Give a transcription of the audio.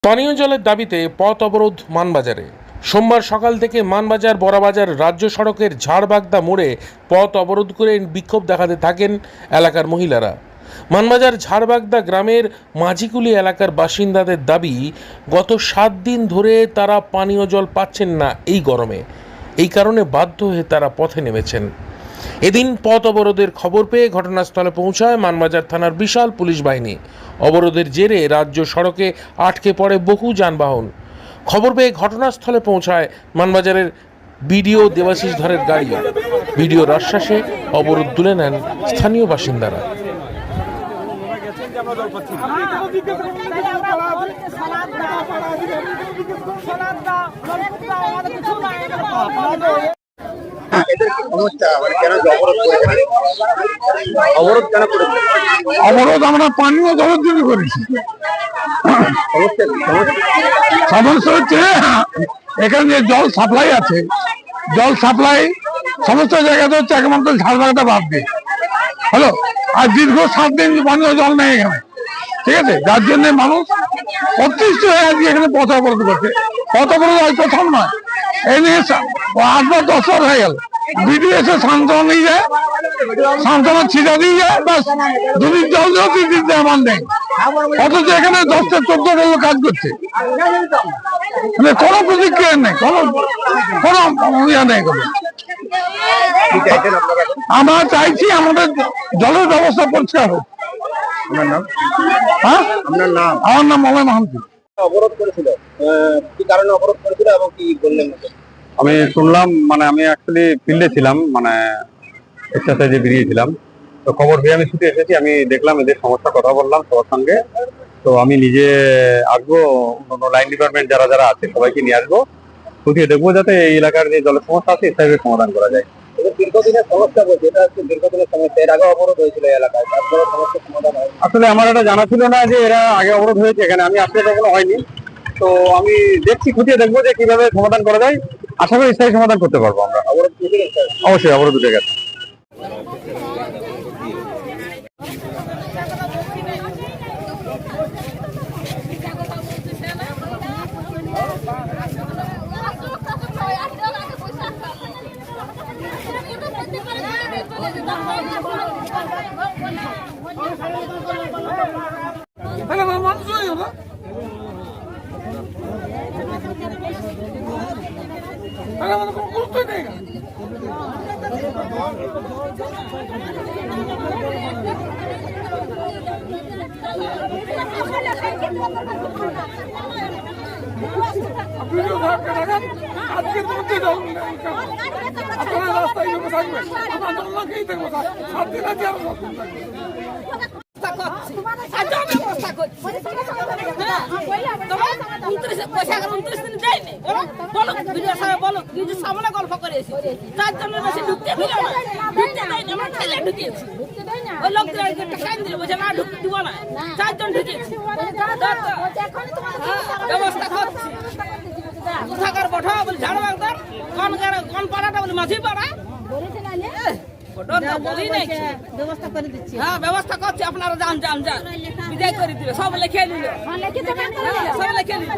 পানীয় জলের দাবিতে পথ অবরোধ মানবাজারে। সোমবার সকাল থেকে মানবাজার বড়াবাজার রাজ্য সড়কের ঝাড়বাগদা মোড়ে পথ অবরোধ করে বিক্ষোভ দেখাতে থাকেন এলাকার মহিলারা। মানবাজার ঝাড়বাগদা গ্রামের মাঝিকুলি এলাকার বাসিন্দাদের দাবি, গত 7 দিন ধরে তারা পানীয় জল পাচ্ছেন না এই গরমে। এই কারণে বাধ্য হয়ে তারা পথে নেমেছেন। এদিন পথ অবরোধের খবর পেয়ে ঘটনাস্থলে পৌঁছায় মানবাজার থানার বিশাল পুলিশ বাহিনী। অবরোধের জেরে রাজ্য সড়কে আটকে পড়ে বহু যানবাহন। খবর পেয়ে ঘটনাস্থলে পৌঁছায় মানবাজারের বিডিও দেবাশিস ধরের গাড়ি। বিডিওর আশ্বাসে অবরোধ তুলে নেন স্থানীয় বাসিন্দারা। অবরোধ আমরা পানীয় জলের জন্য করেছি। সমস্যা হচ্ছে এখানে যে জল সাপ্লাই আছে, জল সাপ্লাই সমস্ত জায়গাতে হচ্ছে একমাত্র ঝাড়বাগটা বাদ দিয়ে। হ্যালো, আর দীর্ঘ 7 দিন পানীয় জল নেই এখানে, ঠিক আছে? যার জন্য মানুষ অতিষ্ঠ হয়ে আজকে এখানে পথ অবরোধ করছে। পথ অবরোধ হয় প্রথম নয়, এই নিয়ে 8 বা 10 বার হয়ে গেল। বিডিও এসে সান্ত্বনা নিয়ে যায়, সান্ত্বনা ছিটা দিয়ে যায়, ব্যাস 2 দিন জল দেওয়া 3 দিন দেওয়া মান নেই। অথচ এখানে 10-14 লোক কাজ করছে, কোনো প্রতিক্রিয়া নেই, কোনো ইয়ে নেই। আমরা চাইছি আমাদের জলের ব্যবস্থা পরিষ্কার হোক। আমার নাম মলয় মাহান্তি। অবরোধ করেছিল, কি কারণে অবরোধ করেছিল এবং কি বললেন? আমি শুনলাম, আমি অ্যাকচুয়ালি ফিল্ডে ছিলাম, এক্সারসাইজে বেরিয়েছিলাম। তো খবর পেয়ে আমি ছুটে এসেছি। আমি দেখলাম এদের সমস্যা, কথা বললাম সবার সঙ্গে। তো আমি নিজে আসবো, লাইন ডিপার্টমেন্ট যারা যারা আছে সবাইকে নিয়ে আসবো, খুঁটিয়ে দেখবো যাতে এই এলাকার যে জলের সমস্যা আছে এর সমাধান করা যায়। দীর্ঘদিনের সমস্যা বলছে, এটা হচ্ছে দীর্ঘদিনের সমস্যা। এর আগে অবরোধ হয়েছিল এলাকায়, তারপরে সমস্যার সমাধান হয়। আসলে আমার এটা জানা ছিল না যে এরা আগে অবরোধ হয়েছে এখানে, আমি আসলে কখনো হয়নি। তো আমি দেখছি, খুঁটিয়ে দেখবো যে কিভাবে সমাধান করা যায়। আশা করি স্থায়ী সমাধান করতে পারবো আমরা। অবরোধ উঠে গেছে? অবশ্যই অবরোধ উঠে গেছে। আজকের মধ্যে আপনারা রাস্তায় থাকবেন, আপনাদেরকেই দেখবো। 7 দিন আছে, আরো 7 দিন থাকবে। গল্প করে এসেছি, 4 জনের বেশি ঢুকতে দিল না, ঢুকতে দেয়নি, আমরা ঠেলে ঢুকিয়েছি। ওই লোকদের টাকা দিলে বলছে না, ঢুকতে দিব না, 4 জন ঢুকিয়েছি। ব্যবস্থা করছি, কোথাকার বঠা বলি ঝাড়বাগদার, কোন পাড়াটা বলি মাঝি পাড়া, বলি নাই ব্যবস্থা করে দিচ্ছি। হ্যাঁ, ব্যবস্থা করছি, আপনারা যান যান যান, বিদায় করে দিলে সব লিখে নিল, সব লিখে নিল।